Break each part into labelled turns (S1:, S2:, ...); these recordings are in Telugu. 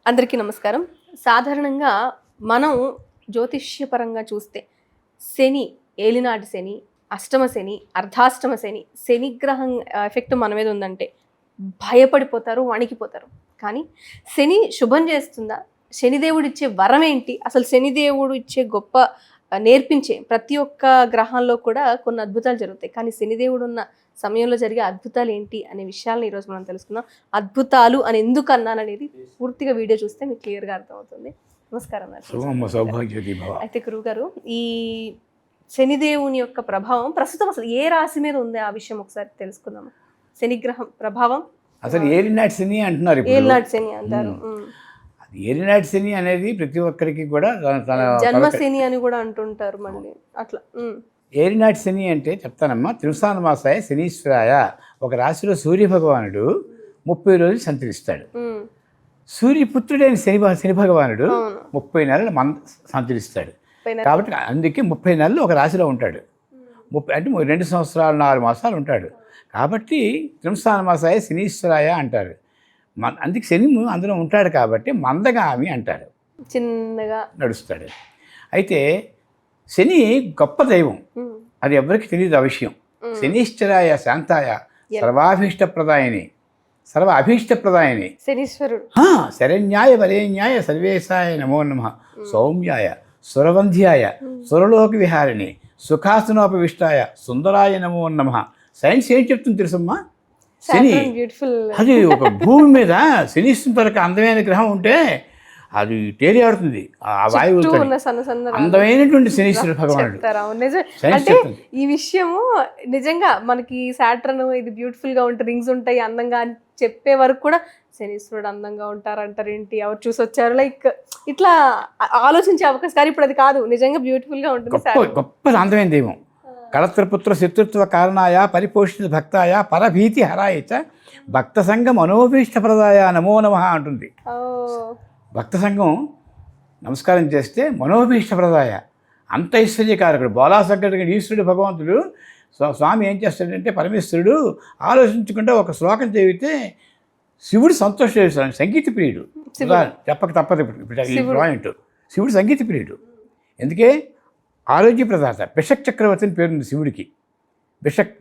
S1: అందరికీ నమస్కారం. సాధారణంగా మనం జ్యోతిష్యపరంగా చూస్తే శని, ఏలినాటి శని, అష్టమ శని, అర్ధాష్టమ శని, శనిగ్రహం ఎఫెక్ట్ మన మీద ఉందంటే భయపడిపోతారు, వణికిపోతారు. కానీ శని శుభం చేస్తుందా? శనిదేవుడు ఇచ్చే వరం ఏంటి? అసలు శనిదేవుడు ఇచ్చే గొప్ప నేర్పించే ప్రతి ఒక్క గ్రహాల్లో కూడా కొన్ని అద్భుతాలు జరుగుతాయి. కానీ శనిదేవుడు ఉన్న సమయంలో జరిగే అద్భుతాలు ఏంటి అనే విషయాలను ఈరోజు మనం తెలుసుకుందాం. అద్భుతాలు అని ఎందుకు అన్నాననేది పూర్తిగా వీడియో చూస్తే మీకు క్లియర్గా అర్థమవుతుంది. నమస్కారం. అయితే గురువు గారు, ఈ శనిదేవుని యొక్క ప్రభావం ప్రస్తుతం అసలు ఏ రాశి మీద ఉంది ఆ విషయం ఒకసారి తెలుసుకుందాం. శనిగ్రహం ప్రభావం
S2: అసలు ఏలినాటి శని అంటున్నారు.
S1: ఏలినాటి శని అంటారు.
S2: ఏలినాటి శని అనేది ప్రతి ఒక్కరికి కూడా
S1: జన్మ శని అని కూడా అంటుంటారు మళ్ళీ అట్లా.
S2: ఏలినాటి శని అంటే చెప్తానమ్మా. త్రిశాన మాసాయ శనీశ్వరాయ. ఒక రాశిలో సూర్య భగవానుడు 30 రోజులు సంచరిస్తాడు. సూర్యపుత్రుడైన శని భగవానుడు 30 నెలలు సంచరిస్తాడు. కాబట్టి అందుకే 30 నెలలు ఒక రాశిలో ఉంటాడు. 30 అంటే 2 సంవత్సరాలు 4 మాసాలు ఉంటాడు. కాబట్టి త్రిశాన మాసాయ శనీశ్వరాయ అంటారు. అందుకే శని అందులో ఉంటాడు కాబట్టి మందగామి అంటారు.
S1: చిన్నగా నడుస్తాడు.
S2: అయితే శని గొప్ప దైవం, అది ఎవరికి తెలియదు ఆ విషయం. శనీశ్వరాయ శాంతాయ సర్వాభీష్టప్రదాయని
S1: శనీశ్వరుడు.
S2: శరణ్యాయ వరేణ్యాయ సర్వేశాయ నమో నమః. సౌమ్యాయ సురవంధ్యాయ సురలోక విహారిణి సుఖాసనోపవిష్టాయ సుందరాయ నమో నమః. సైన్స్ ఏం చెప్తుంది తెలుసమ్మా? శని అది ఒక భూమి మీద శనీశ్వరునికి అందమైన గ్రహం ఉంటే అది తేలియాడుతుంది. ఆ వాయువు అందమైనటువంటి శనీశ్వర భగవానుడు.
S1: ఈ విషయము నిజంగా మనకి సాటర్న్ ఇది బ్యూటిఫుల్ గా ఉంటాయి, రింగ్స్ ఉంటాయి అందంగా అని చెప్పే వరకు కూడా శనీశ్వరుడు అందంగా ఉంటారంటారు. ఏంటి ఎవరు చూసి వచ్చారు లైక్ ఇట్లా ఆలోచించే అవకాశం. కానీ ఇప్పుడు అది కాదు, నిజంగా బ్యూటిఫుల్ గా ఉంటుంది.
S2: గొప్ప అందమైన దైవం. కళత్రపుత్ర శత్రుత్వ కారణాయ పరిపోషిత భక్తాయ పరభీతి హరాయ చ భక్త సంఘ మనోభీష్టప్రదాయ నమో నమః అంటుంది. భక్త సంఘం నమస్కారం చేస్తే మనోభీష్టప్రదాయ అంత ఐశ్వర్యకారకుడు బోలాశంకరుడు ఈశ్వరుడు భగవంతుడు. స్వామి ఏం చేస్తాడంటే పరమేశ్వరుడు ఆలోచించకుండా ఒక శ్లోకం చదివితే శివుడు సంతోషిస్తాడు. సంగీత ప్రియుడు, చెప్పక తప్పదు. ఈ పాయింట్, శివుడు సంగీత ప్రియుడు. ఎందుకే ఆరోగ్య ప్రదాత. బిషక్ చక్రవర్తి అని పేరుంది శివుడికి, బిషక్.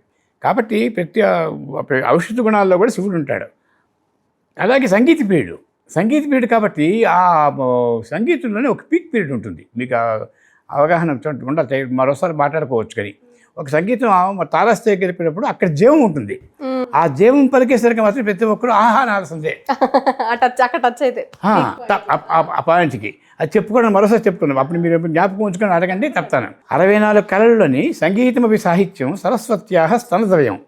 S2: కాబట్టి ప్రతి ఔషధ గుణాల్లో కూడా శివుడు ఉంటాడు. అలాగే సంగీత ప్రియుడు కాబట్టి ఆ సంగీతంలోనే ఒక పీక్ పీరియడ్ ఉంటుంది. మీకు అవగాహన ఉండాలి, మరోసారి మాట్లాడుకోవచ్చు. కానీ ఒక సంగీతం తారాస్థాయికి వెళ్ళిపోయినప్పుడు అక్కడ జీవం ఉంటుంది. ఆ జీవం పలికేసరికి మాత్రం ప్రతి ఒక్కరు ఆహానాల్సిందే ఆ పాయింట్కి. అది చెప్పుకోవడం మరోసారి చెప్పుకున్నాం. అప్పుడు మీరు జ్ఞాపకం ఉంచుకొని అడగండి, చెప్తాను. 64 కళల్లోని సంగీతమపి సాహిత్యం సరస్వత్యాహ స్తనద్వయం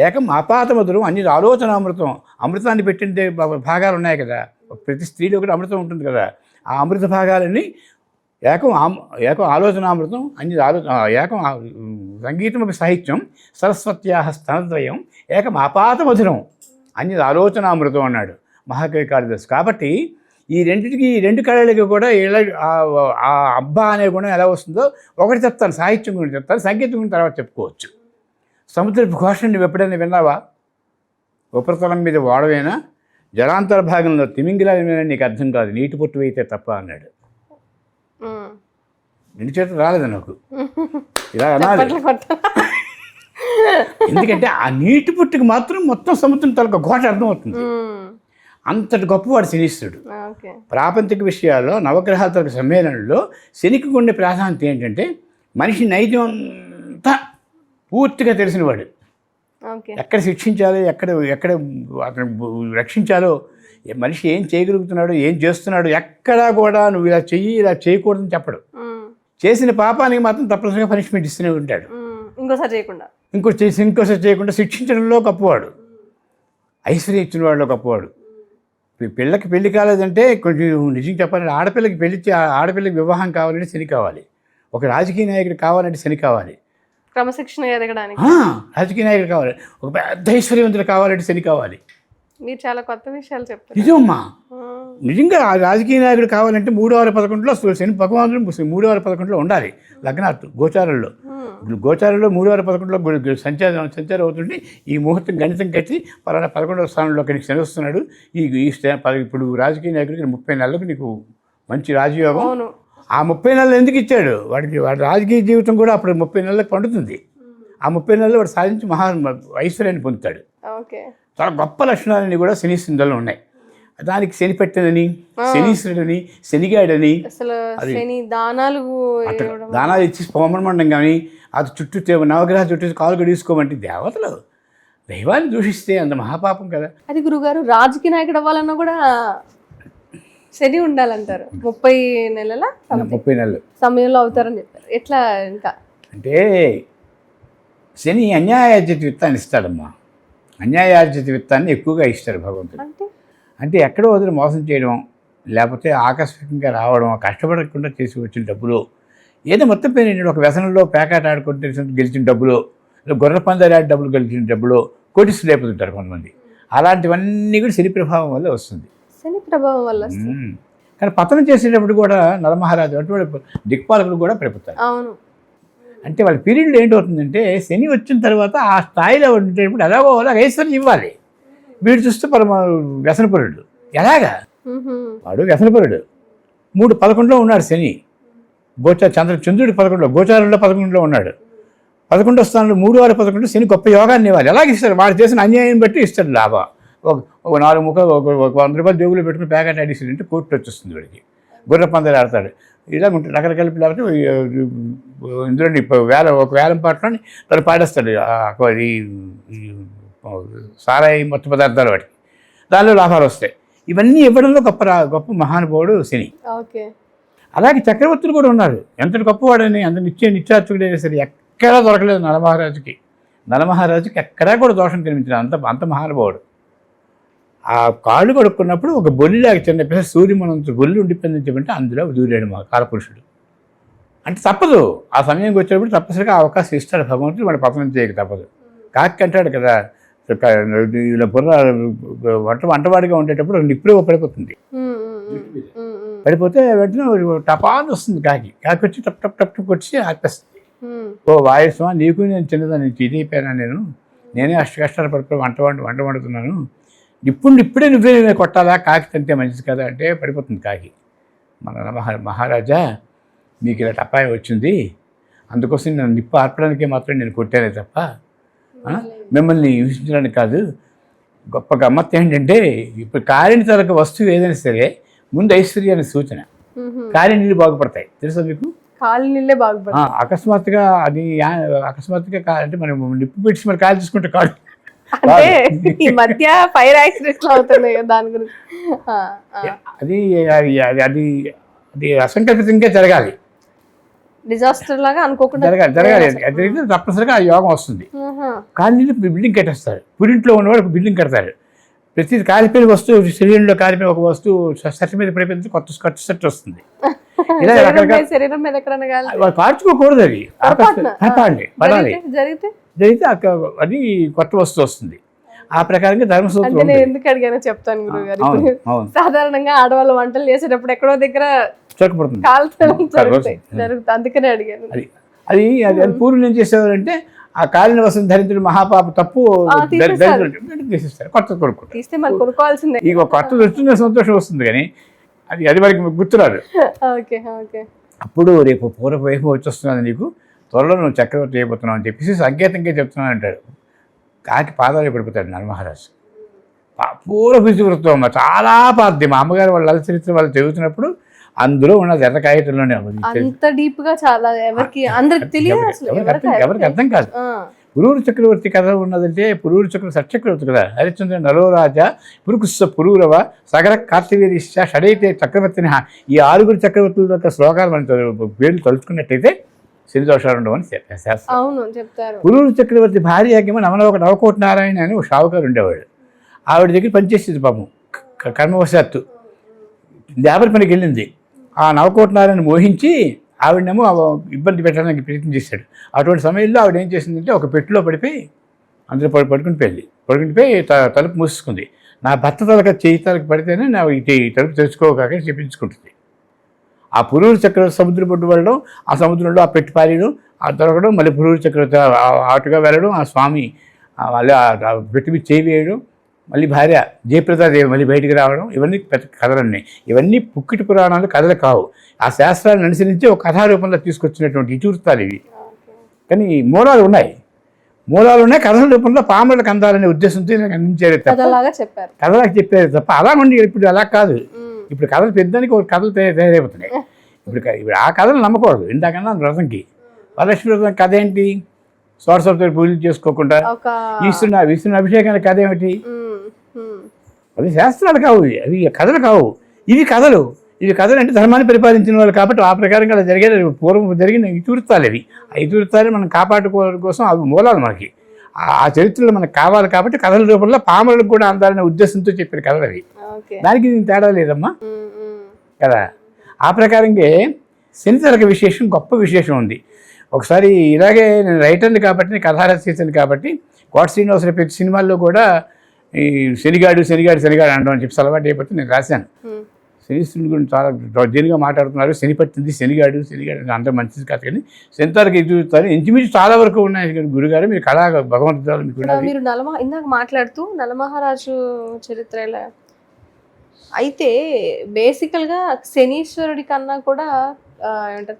S2: ఏకం ఆపాతమధురం అన్ని ఆలోచనామృతం. అమృతాన్ని పెట్టిండే భాగాలు ఉన్నాయి కదా, ప్రతి స్త్రీలో కూడా అమృతం ఉంటుంది కదా. ఆ అమృత భాగాలన్నీ ఏకం ఆలోచనామృతం ఏకం సంగీతమపి సాహిత్యం సరస్వత్యాహ స్తనద్వయం ఏకం ఆపాతమధురం అన్ని ఆలోచనామృతం అన్నాడు మహాకవి కాళిదాసు. కాబట్టి ఈ రెండు కళలకి కూడా ఆ అబ్బా అనే గుణం ఎలా వస్తుందో ఒకటి చెప్తాను, సాహిత్యం గురించి చెప్తాను, సంగీతం గురించి తర్వాత చెప్పుకోవచ్చు. సముద్రపు ఘోష నువ్వు ఎప్పుడైనా విన్నావా? ఉపరితలం మీద వాడవేనా, జలాంతర భాగంలో తిమింగిలామైనా నీకు అర్థం కాదు, నీటి పొట్టు అయితే తప్ప అన్నాడు. నిండి చేత రాలేదు నాకు, ఇలా అనాలి. ఎందుకంటే ఆ నీటి పొట్టుకి మాత్రం మొత్తం సముద్రం తలక ఘోష అర్థమవుతుంది. అంతటి గొప్పవాడు శనీశ్వరుడు. ప్రాపంచిక విషయాల్లో నవగ్రహాల తరగతి సమ్మేళనంలో శనికి ఉండే ప్రాధాన్యత ఏంటంటే మనిషి నైజం అంతా పూర్తిగా తెలిసినవాడు. ఎక్కడ శిక్షించాలో, ఎక్కడ అతను రక్షించాలో, మనిషి ఏం చేయగలుగుతున్నాడు, ఏం చేస్తున్నాడు, ఎక్కడా కూడా నువ్వు ఇలా చేయకూడదని చెప్పడు. చేసిన పాపానికి మాత్రం తప్పనిసరిగా పనిష్మెంట్ ఇస్తూనే ఉంటాడు. ఇంకోసారి చేయకుండా శిక్షించడంలో గొప్పవాడు. ఐశ్వర్యం ఇచ్చిన వాడిలో గొప్పవాడు. పిల్లకి పెళ్లి కాలేదంటే కొంచెం నిజం చెప్పాలంటే ఆడపిల్లకి వివాహం కావాలంటే శని కావాలి. ఒక రాజకీయ నాయకుడు కావాలంటే శని కావాలి.
S1: క్రమశిక్షణ ఎదగడానికి
S2: రాజకీయ నాయకుడు కావాలి. ఒక పెద్ద ఐశ్వర్యవంతులు కావాలంటే శని కావాలి.
S1: మీరు చాలా కొత్త విషయాలు చెప్తారు.
S2: నిజమ్మా, నిజంగా ఆ రాజకీయ నాయకుడు కావాలంటే 3/11లో శని భగవానుడు 3/11లో ఉండాలి లగ్నాత్తు గోచారంలో. గోచారంలో 3/11లో సంచారం అవుతుంటే ఈ ముహూర్తం గణితం కట్టి పలానా 11వ స్థానంలోకి నీకు శని వస్తున్నాడు. ఇప్పుడు రాజకీయ నాయకుడికి 30 నెలలకు నీకు మంచి రాజయోగం. ఆ 30 నెలలు ఎందుకు ఇచ్చాడు వాడి రాజకీయ జీవితం కూడా అప్పుడు 30 నెలలకు పండుతుంది. ఆ 30 నెలలు వాడు సాధించి ఐశ్వర్యాన్ని పొందుతాడు. చాలా గొప్ప లక్షణాలన్నీ కూడా శనీశ్వరులలో ఉన్నాయి. దానికి శని పెట్టనని, శనీశ్వరుడని, శనిగాడని దానాలు ఇచ్చి పోమనమండం కానీ అది చుట్టూ నవగ్రహ చుట్టూ కాలు గడిసుకోమంటే దేవతలు దైవాన్ని దూషిస్తే అంత మహాపాపం కదా.
S1: అది గురుగారు రాజకీయ నాయకుడు అవ్వాలన్నా కూడా శని ఉండాలంటారు. 30 నెలల సమయంలో అవుతారని చెప్పారు. ఎట్లా ఇంకా అంటే
S2: శని అన్యాయార్జిత విత్తాన్ని ఇస్తాడమ్మా. అన్యాయార్జిత విత్తాన్ని ఎక్కువగా ఇస్తాడు భగవంతుడు. అంటే ఎక్కడో వదిలి మోసం చేయడం, లేకపోతే ఆకస్మికంగా రావడం, కష్టపడకుండా చేసి వచ్చిన డబ్బులు, ఏదో మొత్తం పేరు ఒక వ్యసనంలో పేకాట ఆడుకుంటే గెలిచిన డబ్బులు, గొర్రె పందాలు ఆడి డబ్బులు గెలిచిన డబ్బులు కోటిస్తులు లేకపోతుంటారు కొంతమంది. అలాంటివన్నీ కూడా శని ప్రభావం వల్ల వస్తుంది.
S1: శని ప్రభావం వల్ల
S2: కానీ పతనం చేసేటప్పుడు కూడా నరమహారాజు అటువంటి దిక్పాలకులు కూడా పడిపోతారు.
S1: అవును.
S2: అంటే వాళ్ళ పీరియడ్లో ఏంటవుతుందంటే శని వచ్చిన తర్వాత ఆ స్థాయిలో ఉండేటప్పుడు ఎలాగో అలాగ ఐశ్వర్యం ఇవ్వాలి. వీడు చూస్తే వ్యసనపరుడు. ఎలాగా వాడు వ్యసనపరుడు. 3/11లో ఉన్నాడు శని. చంద్రుడు 11లో గోచారంలో 11లో ఉన్నాడు. 11వ స్థానంలో 3/11 శని గొప్ప యోగాన్ని ఇవ్వాలి. ఎలాగ ఇస్తాడు? వాడు చేసిన అన్యాయం బట్టి ఇస్తాడు లాభం. ఒక 4 ముఖాలు ఒక 100 రూపాయలు జేబులో పెట్టుకుని ప్యాకెట్ ఆడిస్తుంటే కోర్టు వచ్చేస్తుంది వాడికి. గుర్ర పందాలు ఆడతాడు. ఇలా ఉంటుంది రకరకాల. లేకపోతే ఇందులో ఒక వేలం పాటలో తను పాడేస్తాడు ఈ సారాయి మొత్తం పదార్థాలు వాటికి. దానిలో లాభాలు వస్తాయి. ఇవన్నీ ఇవ్వడంలో గొప్ప మహానుభావుడు శని. అలాగే చక్రవర్తులు కూడా ఉన్నారు. ఎంత గొప్పవాడని, అంత నిత్యార్చకుడైనా సరే ఎక్కడా దొరకలేదు నలమహారాజుకి. నలమహారాజుకి ఎక్కడా కూడా దోషం కనిపించలేదు. అంత మహానుభావుడు. ఆ కాళ్ళు కడుక్కున్నప్పుడు ఒక బొల్లిలాగా చిన్న పిల్ల సూర్యమనంతో బొల్లి ఉండిపోయిందని చెప్పంటే అందులో దూరాడు మా కాలపురుషుడు. అంటే తప్పదు. ఆ సమయంకి వచ్చేటప్పుడు తప్పనిసరిగా అవకాశం ఇస్తాడు భగవంతుడు. వాడు పతనం చేయక తప్పదు. కాకి అంటాడు కదా, ఇలా బుర్ర వంటవాడిగా ఉండేటప్పుడు నిప్పుడే పడిపోతుంది. పడిపోతే వెంటనే టపాన్ని వస్తుంది కాకి వచ్చి టప్ టప్ టప్ టప్ వచ్చి ఆపేస్తుంది. ఓ వాయుస్వా, నీకు నేను చిన్నదాన్ని ఇదైపోయాను, నేనే కష్టాలు పడిపోయి వంట వండుతున్నాను, ఇప్పుడే నువ్వే కొట్టాలా, కాకి తింటే మంచిది కదా అంటే పడిపోతుంది కాకి. మన మహారాజా మీకు ఇలా అపాయం వచ్చింది, అందుకోసం నేను నిప్పు ఆర్పడానికే మాత్రం నేను కొట్టానే తప్ప మిమ్మల్ని హింసించడానికి కాదు. గొప్ప గమ్మత్తు ఏంటంటే ఇప్పుడు కాలిని తరగ వస్తువు ఏదైనా సరే ముందు ఐశ్వర్యాన్ని సూచన. కాలి నీళ్ళు బాగుపడతాయి తెలుసా మీకు?
S1: కాలి నీళ్ళే బాగుపడతాయి.
S2: అకస్మాత్తుగా అంటే మనం నిప్పు పెట్టి మరి కాలు చూసుకుంటే కాదు.
S1: అంటే ఈ మధ్య ఫైర్ యాక్సిడెంట్లు అవుతున్నాయి దాని గురించి.
S2: అది అసంకల్పితంగా జరగాలి,
S1: డిజాస్టర్ లాగా అనుకోకుండా
S2: జరగాలి. జరిగితే తప్పనిసరిగా ఆ యోగం వస్తుంది. కానీ బిల్డింగ్ కట్టేస్తారు. పురింట్లో ఉన్నవాడు బిల్డింగ్ కడతారు. ప్రతి కాలిపోయిన వస్తువు, శరీరంలో కాలిపోయిన ఒక వస్తువు సెట్ మీద పడిపోయింది, కొత్త సెట్ వస్తుంది. ఇలా
S1: శరీరం మీద ఎక్కడైనా
S2: కార్చుకోకూడదు. అది పడాలి. జరిగితే అది కొత్త వస్తువు వస్తుంది. ఆ ప్రకారంగా ధర్మసూత్రం.
S1: నేను ఎందుకు అడిగానో చెప్తాను గురుగారు. సాధారణంగా ఆడవాళ్ళు వంటలు చేసేటప్పుడు ఎక్కడో దగ్గర
S2: చొక్కపడుతుంది,
S1: జరుగుతుంది, అందుకనే అడిగాను.
S2: అది పూర్వం ఏం చేసేవారంటే ఆ కాలిన వస్తువు ధరించడం మహాపాప తప్పు, తీసేస్తారు. కొత్త కొనుక్కుంటారు.
S1: తీస్తే మరి కొనుక్కోవాల్సిందే.
S2: ఇక కొత్తది వచ్చిన సంతోషం వస్తుంది, కానీ అది వరకు గుర్తురాదు. అప్పుడు రేపు పూర్వపు వైపు వచ్చేస్తున్నాను, నీకు త్వరలో నువ్వు చక్రవర్తి అయిపోతున్నావు అని చెప్పేసి సంకేతంగా చెప్తున్నాను అంటాడు. కాకి పాదాలు పడిపోతాడు నరమహారాజు. పూర్వపు వృత్తం అమ్మ చాలా పాతది. మా అమ్మగారు వాళ్ళ చరిత్ర వాళ్ళు చదువుతున్నప్పుడు అందులో ఉన్నది ఎర్ర కాగితంలోనే.
S1: అంత డీప్ గా చాలా ఎవరికి
S2: అర్థం కాదు. పురూరు చక్రవర్తి కథ ఉన్నదంటే పురూరు సచక్రవర్తి కదా. హరిశ్చంద్ర నలోరాజ పురుకుస్స పురూరవ సగర కార్తవీర్యశ్చ షడైతే చక్రవర్తిని. ఈ 6 చక్రవర్తుల యొక్క శ్లోకాలు మనం పేర్లు తలుచుకున్నట్టయితే శని దోషాలు ఉండవని
S1: చెప్తారు.
S2: పురూరు చక్రవర్తి భార్యకేమో నవకోటి నారాయణ అని ఒక షావుకారు ఉండేవాడు. ఆవిడ దగ్గర పనిచేసేది పాపం. కర్మవశాత్తు లేబర్ పనికి వెళ్ళింది. ఆ నవకోటి నారాయణ మోహించి ఆవిడనేమో ఇబ్బంది పెట్టడానికి ప్రయత్నం చేశాడు. అటువంటి సమయంలో ఆవిడ ఏం చేసిందంటే ఒక పెట్టెలో పడిపోయి అందులో పడుకుని పోయి తలుపు మూసుకుంది. నా భర్త తలక చేయి తలక పడితేనే నా ఈ తలుపు తెరుచుకోగాక చెప్పించుకుంటుంది. ఆ పురూరు చక్రవర్తి సముద్ర పొడ్డు వెళ్ళడం, ఆ సముద్రంలో ఆ పెట్టి పారేయడం, ఆ దొరకడం, మళ్ళీ పురూరు చక్రవర్తి ఆటుగా వెళ్ళడం, ఆ స్వామి మళ్ళీ ఆ పెట్టి మీద చేయి వేయడం, మళ్ళీ భార్య జయప్రదాదేవి మళ్ళీ బయటికి రావడం, ఇవన్నీ పెద్ద కథలన్నీ. ఇవన్నీ పుక్కిటి పురాణాలు కథలు కావు. ఆ శాస్త్రాలను అనుసరించి ఒక కథారూపంలో తీసుకొచ్చినటువంటి ఇతివృత్తాలు ఇవి. కానీ మూలాలు ఉన్నాయి, కథల రూపంలో పాములకు అందాలనే ఉద్దేశంతో అందించారు తప్ప
S1: కథలాగా
S2: చెప్పారు తప్ప అలా ఉండి ఇప్పుడు అలా కాదు. ఇప్పుడు కథలు పెద్దానికి ఒక కథలు తయారైపోతున్నాయి. ఇప్పుడు ఆ కథలు నమ్మకూడదు. ఇందాకన్నా వ్రతంకి వరలక్ష్మి వ్రతం కథ ఏంటి? సోరసప్తమి పూజలు చేసుకోకుండా విష్ణుని అభిషేకానికి కథ ఏమిటి? అవి శాస్త్రాలు కావు, అవి కథలు కావు. ఇవి కథలు అంటే ధర్మాన్ని పరిపాలించిన వాళ్ళు కాబట్టి ఆ ప్రకారంగా అలా జరిగేది. పూర్వం జరిగిన ఇతివృత్తాలు ఇవి. ఆ ఇతివృత్తాలు మనం కాపాడుకోవడం కోసం అవి మూలాలు మనకి. ఆ చరిత్రలో మనకు కావాలి కాబట్టి కథల రూపంలో పాములకు కూడా అందాలనే ఉద్దేశంతో చెప్పిన కథలు అవి. దానికి దీనికి తేడా లేదమ్మా కదా. ఆ ప్రకారంగా శనితరక విశేషం, గొప్ప విశేషం ఉంది. ఒకసారి ఇలాగే నేను రైటర్ని కాబట్టి, నేను కథా రచయితని కాబట్టి, కోట శ్రీనివాసరావు ప్రతి సినిమాల్లో కూడా ఈ శనిగాడు అనడం అని చెప్పి అలవాటు అయిపోతే నేను రాశాను. శనీశ్వరుని గురించి చాలా దీనిగా మాట్లాడుతున్నారు. శని పట్టింది, శనిగాడు అంత మంచిది కాదు. కానీ శనితరక ఎదుగుతారు ఇంచుమించు చాలా వరకు ఉన్నాయి. గురుగారు మీరు కళా భగవంతుడు మీకు
S1: మీరు ఇందాక మాట్లాడుతూ నలమహారాజు చరిత్ర ఎలా అయితే బేసికల్గా శనీశ్వరుడి కన్నా కూడా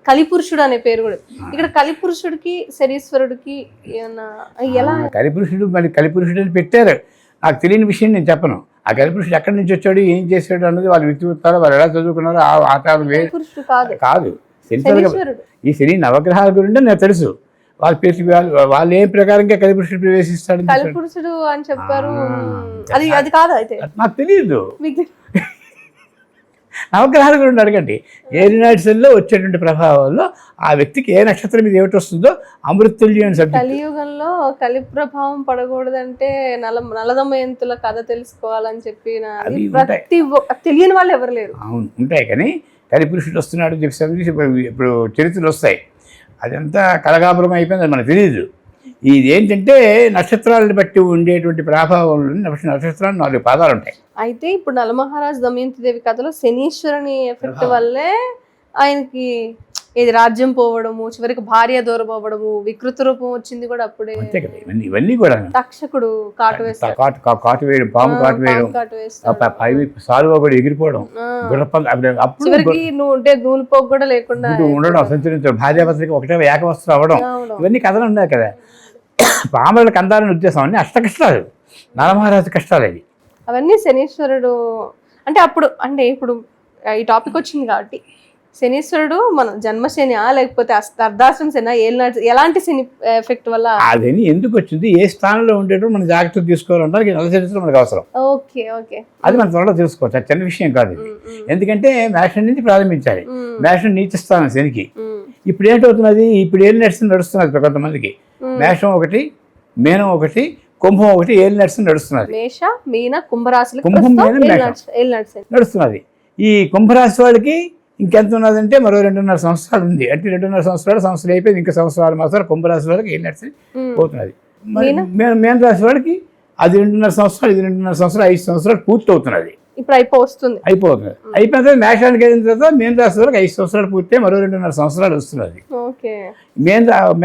S1: కలిపురుషుడు అనే పేరు కూడా ఇక్కడ కలిపురుషుడికి శనీశ్వరుడికి ఎలా
S2: కలిపురుషుడు మరి కలిపురుషుడు అని పెట్టారు. నాకు తెలియని విషయం నేను చెప్పను. ఆ కలిపురుషుడు ఎక్కడి నుంచి వచ్చాడు, ఏం చేశాడు అన్నది వాళ్ళు వ్యక్తిత్వాలు, వాళ్ళు ఎలా చదువుకున్నారో ఆచారం కాదు. ఈ శని నవగ్రహాల గురించి నాకు తెలుసు. వాళ్ళు ఏ ప్రకారంగా కలిపురుషుడు ప్రవేశిస్తాడు
S1: కలిపురుషుడు అని చెప్పారు. అది కాదు అయితే
S2: నాకు తెలియదు. నవగ్రహాల గురించి అడగండి. ఏలినాడ్స్లో వచ్చేటువంటి ప్రభావాల్లో ఆ వ్యక్తికి ఏ నక్షత్రం మీద ఏమిటి వస్తుందో అమృతుల్యం అని సబ్జెక్ట్.
S1: కలియుగంలో కలి ప్రభావం పడకూడదంటే నలదమయంతుల కథ తెలుసుకోవాలని చెప్పి తెలియని వాళ్ళు ఎవరు లేరు.
S2: అవును ఉంటాయి, కానీ కలిపురుషుడు వస్తున్నాడు చెప్పి ఇప్పుడు చరిత్రలు వస్తాయి. అదంతా కలగాపురం అయిపోయింది, మనకు తెలియదు. ఇది ఏంటంటే నక్షత్రాలను బట్టి ఉండేటువంటి ప్రభావం. నక్షత్రాలు 4 పాదాలు ఉంటాయి.
S1: అయితే ఇప్పుడు నలమహారాజు దమయంతి దేవి కథలో శనీశ్వరుని ఎఫెక్ట్ వల్లే ఆయనకి ఇది రాజ్యం పోవడము, చివరికి భార్య దూరం అవ్వడము, వికృత రూపం వచ్చింది కూడా అప్పుడే.
S2: అంతే కదా, ఇవన్నీ కూడా
S1: తక్షకుడు కాటు
S2: వేయడం, పాము కాటు వేయడం, సాలువా కూడా ఎగిరిపోవడం,
S1: చివరికి నువ్వు ఉంటే నూలుపోకు కూడా లేకుండా
S2: ఉండడం, సంచరించడం, భార్యాభర్తకి ఒకటే ఏకవస్త్రం అవ్వడం, ఇవన్నీ కథలు ఉన్నాయి కదా. పాములకు అందాలని ఉద్దేశం అన్ని అష్ట కష్టాలు, నలమహారాజు కష్టాలు అవి.
S1: అవన్నీ శనీశ్వరుడు అంటే అప్పుడు అంటే ఇప్పుడు ఈ టాపిక్ వచ్చింది కాబట్టి శనీశ్వరుడు మన జన్మశని లేకపోతే అర్ధాశ్రమ శని ఎలాంటి శని ఎఫెక్ట్ వల్ల
S2: అదని ఎందుకు వచ్చింది, ఏ స్థానంలో ఉండేటప్పుడు మనం జాగ్రత్తలు తీసుకోవాలంటే నల చరిత్ర మనకు అవసరం.
S1: ఓకే ఓకే
S2: అది మన త్వరలో తెలుసుకోవచ్చు. అది చిన్న విషయం కాదు. ఎందుకంటే మేషం నుంచి ప్రారంభించాలి. మేషం నీచ స్థానం శనికి. ఇప్పుడు ఏంటవుతున్నది, ఇప్పుడు ఏళ్ళు నడుస్తున్నది కొంతమందికి. మేషం ఒకటి, మీనం ఒకటి, కుంభం ఒకటి, ఏళ్ళు నడుస్తున్నది.
S1: మేష మీన కుంభరాశులు
S2: కుంభం నడుస్తున్నది. ఈ కుంభరాశి వాళ్ళకి ఇంకెంత ఉన్నదంటే మరో 2.5 సంవత్సరాలు ఉంది. అంటే 2.5 సంవత్సరాలు అయిపోయింది. ఇంకా సంవత్సరాలు మాత్రం కుంభరాశి వాళ్ళకి ఏళ్ళు పోతున్నది. మీన రాశి వాళ్ళకి అది 2.5 సంవత్సరాలు, ఇది 2.5 సంవత్సరాలు, 5 సంవత్సరాలు పూర్తి అవుతున్నది.
S1: ఇప్పుడు అయిపోతుంది.
S2: అయిపోయిన తర్వాత మేషానికి వెళ్ళిన తర్వాత మీన రాశి వాళ్ళకి 5 సంవత్సరాలు పూర్తి, మరో 2.5 సంవత్సరాలు వస్తున్నది.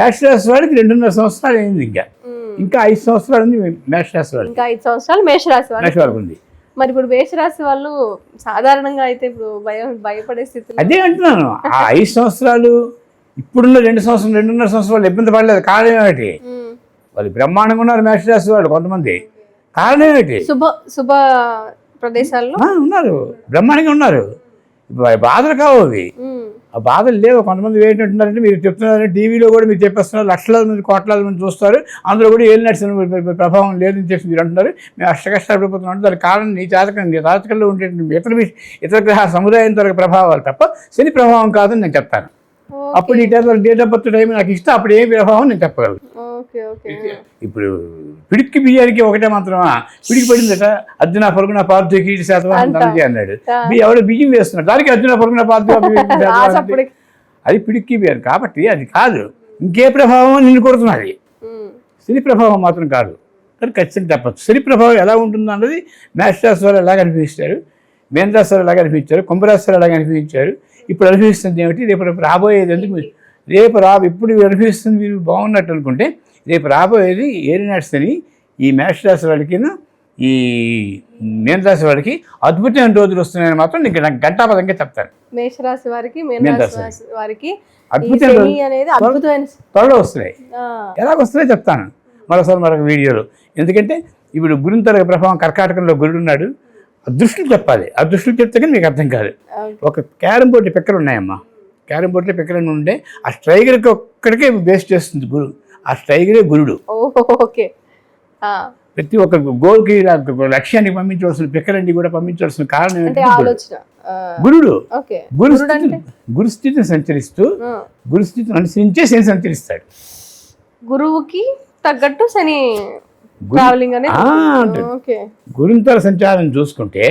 S2: మేష రాశి వాళ్ళకి 2.5 సంవత్సరాలు అయింది. ఇంకా 5 సంవత్సరాలు ఉంది మేష రాశి వాళ్ళకి.
S1: ఇంకా 5 సంవత్సరాలు మేష రాశి వాళ్ళకి
S2: ఉంది.
S1: మరి ఇప్పుడు మేషరాశి వాళ్ళు సాధారణంగా అయితే ఇప్పుడు భయపడే స్థితి.
S2: అదే అంటున్నాను. ఆ 5 సంవత్సరాలు ఇప్పుడున్న 2.5 సంవత్సరాలు ఇబ్బంది పడలేదు. కారణం ఏమిటి? వాళ్ళు బ్రహ్మాండంగా ఉన్నారు మేషరాశి వాళ్ళు. కొంతమంది కారణం ఏమిటి?
S1: శుభ ప్రదేశాల్లో
S2: ఉన్నారు, బ్రహ్మాండంగా ఉన్నారు. బాధలు కావు అవి. ఆ బాధలు లేవు. కొంతమంది ఏంటంటున్నారంటే మీరు చెప్తున్నారంటే టీవీలో కూడా మీరు చెప్పేస్తున్నారు, లక్షలాది మంది కోట్లాది మంది చూస్తారు, అందులో కూడా ఏళ్ళు నడిచిన ప్రభావం లేదని చెప్పి మీరు అంటున్నారు. మేము అష్టకష్టపడిపోతున్నాం. దానికి కారణం నీ జాతకంలో ఉండే ఇతర గ్రహ సముదాయం తరగతి ప్రభావాలు తప్ప శని ప్రభావం కాదని నేను చెప్తాను. అప్పుడు ఈ డేట్ ఆఫ్ బర్త్ టైం నాకు ఇష్టం, అప్పుడు ఏ ప్రభావం నేను చెప్పగలను. ఇప్పుడు పిడికి బియ్యానికి ఒకటే మాత్రమా? పిడికి పడిందట, అర్జున పరుగున పార్థు కీటి శాతం అన్నాడు. ఎవడో బియ్యం వేస్తున్నాడు, దానికి అర్జున పరుగున పార్థు అది పిడికి బియ్యారు కాబట్టి అది కాదు. ఇంకే ప్రభావం నిన్ను కొడుతున్నది, శని ప్రభావం మాత్రం కాదు. అని ఖచ్చితంగా చెప్పచ్చు. శని ప్రభావం ఎలా ఉంటుందో అన్నది మేష రాశి వాళ్ళు ఎలాగ అనిపిస్తారు, మీన రాశి వాళ్ళు ఎలాగ అనిపించారు, కుంభరాశి వాళ్ళు ఎలాగ అనిపించారు, ఇప్పుడు అనిపిస్తుంది ఏమిటి, రేపు రాబోయేది ఎందుకు, ఇప్పుడు అనిపిస్తుంది మీరు బాగున్నట్టు అనుకుంటే రేపు రాబోయేది ఏలినాటి శని ఈ మేష రాశి వాళ్ళకి ఈ మీన రాశి వాడికి అద్భుతమైన రోజులు వస్తున్నాయని మాత్రం నీకు గంటాపదంగా చెప్తాను.
S1: మేషరాశి వారికి మీన రాశి వారికి
S2: అద్భుతమైన త్వరలో వస్తున్నాయి. ఎలాగ వస్తున్నాయో చెప్తాను మరొక వీడియోలో. ఎందుకంటే ఇప్పుడు గురుంతర ప్రభావం కర్కాటకంలో గురుడు ఉన్నాడు. దృష్టిలు చెప్పాలి, ఆ దృష్టిలు చెప్తే కానీ మీకు అర్థం కాదు. ఒక క్యారం బోర్డు పిక్కలు ఉన్నాయమ్మా, క్యారం బోర్డులో పిక్కలు ఉండే ఆ స్ట్రైగర్కి ఒక్కడికే బేస్ చేస్తుంది గురువు. ఆ స్ట్రైగరే గురుడు.
S1: ఓకే.
S2: ప్రతి ఒక్క గోల్కి లక్ష్యానికి పంపించవలసిన పిక్కలన్నీ కూడా పంపించవలసిన కారణం ఏంటంటే గురుడు. గురుస్థితిని సంచరిస్తూ గురుస్థితిని అనుసరించే శని సంచరిస్తాడు.
S1: గురువుకి తగ్గట్టు శని
S2: గురుంతర సంచారం చూసుకుంటే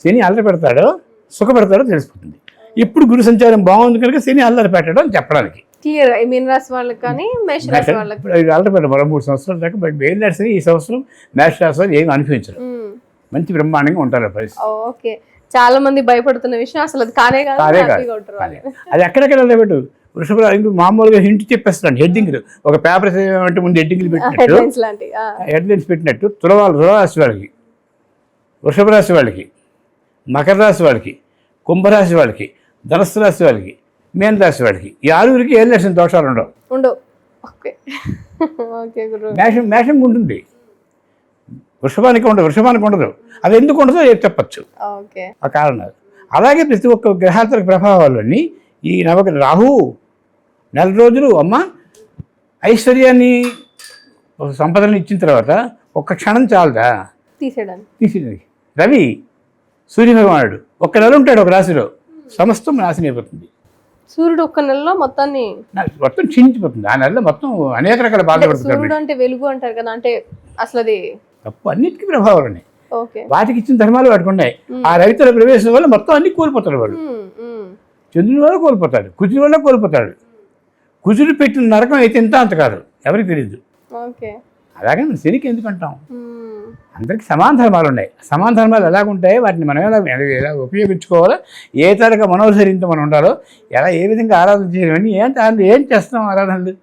S2: శని అల్లరి పెడతాడో సుఖపెడతాడో తెలిసిపోతుంది. ఇప్పుడు గురు సంచారం బాగుంది కనుక శని అల్లరి పెట్టడం అని చెప్పడానికి
S1: క్లియర్. మీన రాశి వాళ్ళకి కానీ మేష రాశి వాళ్ళకి
S2: అల్లరి పెట్టడం మరో 3 సంవత్సరాల దాకా బయలుదేరి శని ఈ సంవత్సరం మేష రాశి వాళ్ళు ఏమి అనిపించరు, మంచి బ్రహ్మాండంగా ఉంటారు పరిస్థితి.
S1: ఓకే. చాలా మంది భయపడుతున్న విషయం అసలు అది కానే కాదు.
S2: అది ఎక్కడెక్కడ పెట్టు వృషభ మామూలుగా హింట్ చెప్పేస్తాడు. హెడ్డింగ్ ఒక పేపర్ అంటే ముందు హెడ్డింగ్లు పెట్టినట్టు హెడ్లైన్స్ పెట్టినట్టు తులరాశి వాళ్ళకి, వృషభ రాశి వాళ్ళకి, మకర రాశి వాళ్ళకి, కుంభరాశి వాళ్ళకి, ధనస్సు రాశి వాళ్ళకి, మీన రాశి వాళ్ళకి ఈ 6 ఏం లక్షణ దోషాలు ఉండవు. మేషంగా ఉంటుంది, వృషభానికి ఉండదు. అది ఎందుకు ఉండదో చెప్పచ్చు ఆ కారణాలు. అలాగే ప్రతి ఒక్క గ్రహాంతర ప్రభావాలన్నీ ఈ రాహు 4 రోజులు అమ్మ ఐశ్వర్యాన్ని సంపదలను ఇచ్చిన తర్వాత ఒక్క క్షణం చాలదా తీసేయడానికి. రవి సూర్యభగవానుడు 1 నెల ఉంటాడు ఒక రాశిలో, సమస్తం నాశనం అయిపోతుంది.
S1: సూర్యుడు 1 నెలలో మొత్తం
S2: క్షీణించిపోతుంది. ఆ నెలలో మొత్తం అనేక రకాల బాధపడుతుంది.
S1: సూర్యుడు అంటే వెలుగు అంటారు కదా, అంటే అసలు అది
S2: తప్పు. అన్నిటికీ ప్రభావాలు ఉన్నాయి, వాటికి ఇచ్చిన ధర్మాలు వాటికి ఉన్నాయి. ఆ రవితల ప్రవేశం వల్ల మొత్తం అన్ని కోల్పోతాడు వాడు. చంద్రుని వల్ల కోల్పోతాడు, కుజుడి వల్ల కోల్పోతాడు. కుజుడు పెట్టిన నరకం అయితే ఎంత అంత కాదు, ఎవరికి తెలియదు. అలాగే మనం శనికి ఎందుకు అంటాం? అందరికీ సమాన ధర్మాలు ఉన్నాయి. సమాన ధర్మాలు ఎలాగుంటాయి, వాటిని మనం ఎలా ఉపయోగించుకోవాలో, ఏ తరగతి మనోశరీరంతో మనం ఉండాలో, ఏ విధంగా ఆరాధన చేయాలని ఏం చేస్తాం ఆరాధనలు.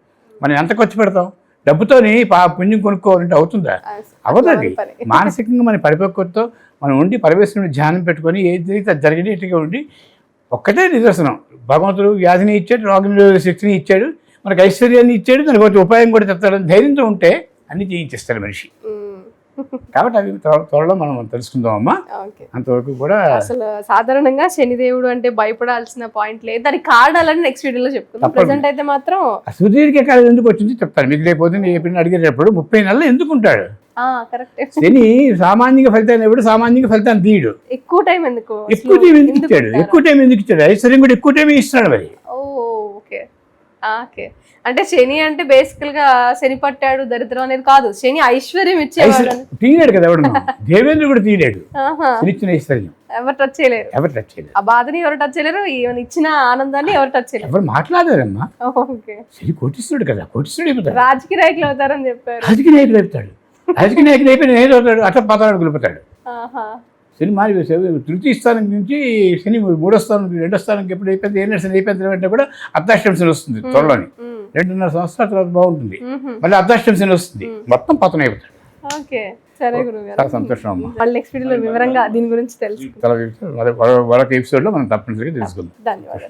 S2: మనం ఎంత ఖర్చు పెడతాం? డబ్బుతోని పుణ్యం కొనుక్కోవాలంటే అవుతుందా? అవ్వదండి. మానసికంగా మన పరిపక్వతతో మనం ఉండి పరమేశ్వరుని ధ్యానం పెట్టుకొని ఏది జరిగితే అది జరిగేట్టుగా ఉండి ఒక్కటే నిదర్శనం. భగవంతుడు వ్యాధిని ఇచ్చాడు, రోగ శక్తిని ఇచ్చాడు, మనకు ఐశ్వర్యాన్ని ఇచ్చాడు, దానికి వచ్చి ఉపాయం కూడా చెప్తాడని ధైర్యంతో ఉంటే అన్ని చేయించేస్తాడు మనిషి. కాబట్టి అవి త్వరలో మనం తెలుసుకుందాం అమ్మా. అంతవరకు కూడా
S1: అసలు సాధారణంగా శనిదేవుడు అంటే భయపడాల్సిన పాయింట్ లేదు, దానికి కారణాలని నెక్స్ట్ వీడియోలో చెప్పుకుందాం. ప్రెసెంట్ అయితే మాత్రం
S2: సుదీర్ఘ కాలం ఎందుకు వచ్చింది చెప్తాను మీకు. లేకపోతే ఎప్పుడైనా అడిగేటప్పుడు 30 నెలలు ఎందుకు ఉంటాడు శని? సామాన్యంగా ఫలితాన్ని ఎప్పుడు సామాన్యంగా ఫలితాన్ని తీయడు.
S1: ఎక్కువ టైం ఎందుకు
S2: ఇచ్చాడు? ఐశ్వర్యం కూడా ఎక్కువ టైం ఇస్తున్నాడు మరి.
S1: ఓకే. అంటే శని అంటే బేసికల్ గా శని పట్టాడు దరిద్రం అనేది కాదు, శని ఐశ్వర్యం ఇచ్చేవాడు.
S2: తీయలేడు కదా ఎవడు, దేవేంద్రుడు కూడా తీయలేడు ఇచ్చిన ఐశ్వర్యం.
S1: ఎవరు టచ్ చేయలేరు ఆ బాధని, ఎవరు టచ్ చేయలేరు, ఇచ్చిన ఆనందాన్ని ఎవరు టచ్ చేయలేరు.
S2: ఎవరు మాట్లాడారమ్మా. శని కోటిస్తున్నాడు కదా, కోటిస్తున్నాడు అయిపోతాడు.
S1: రాజకీయ నాయకులు అవుతారని చెప్పారు.
S2: రాజకీయ నాయకులు అవుతాడు, రాజకీయ నాయకులు అయిపోయిన ఏదో అవుతాడు, అట్లా పతాడు గురిపోతాడు. శని మారి తృతీయ స్థానం నుంచి శని 3వ స్థానం 2వ స్థానంకి ఎప్పుడు అయిపోయింది, 7 నెలలు అయిపోయిన తర్వాత కూడా అర్ధాష్టమ శని వస్తుంది త్వరలోని. 2.5 సంవత్సరాల తర్వాత బాగుంటుంది, మళ్ళీ అర్ధాష్టమ శని వస్తుంది, మొత్తం పతనం అయిపోతాడు. చాలా సంతోషం అమ్మా.
S1: నెక్స్ట్ వీడియోలో వివరంగా దీని గురించి తెలుసు
S2: మరొక ఎపిసోడ్లో మనం తప్పనిసరిగా తెలుసుకుందాం.
S1: ధన్యవాదాలు.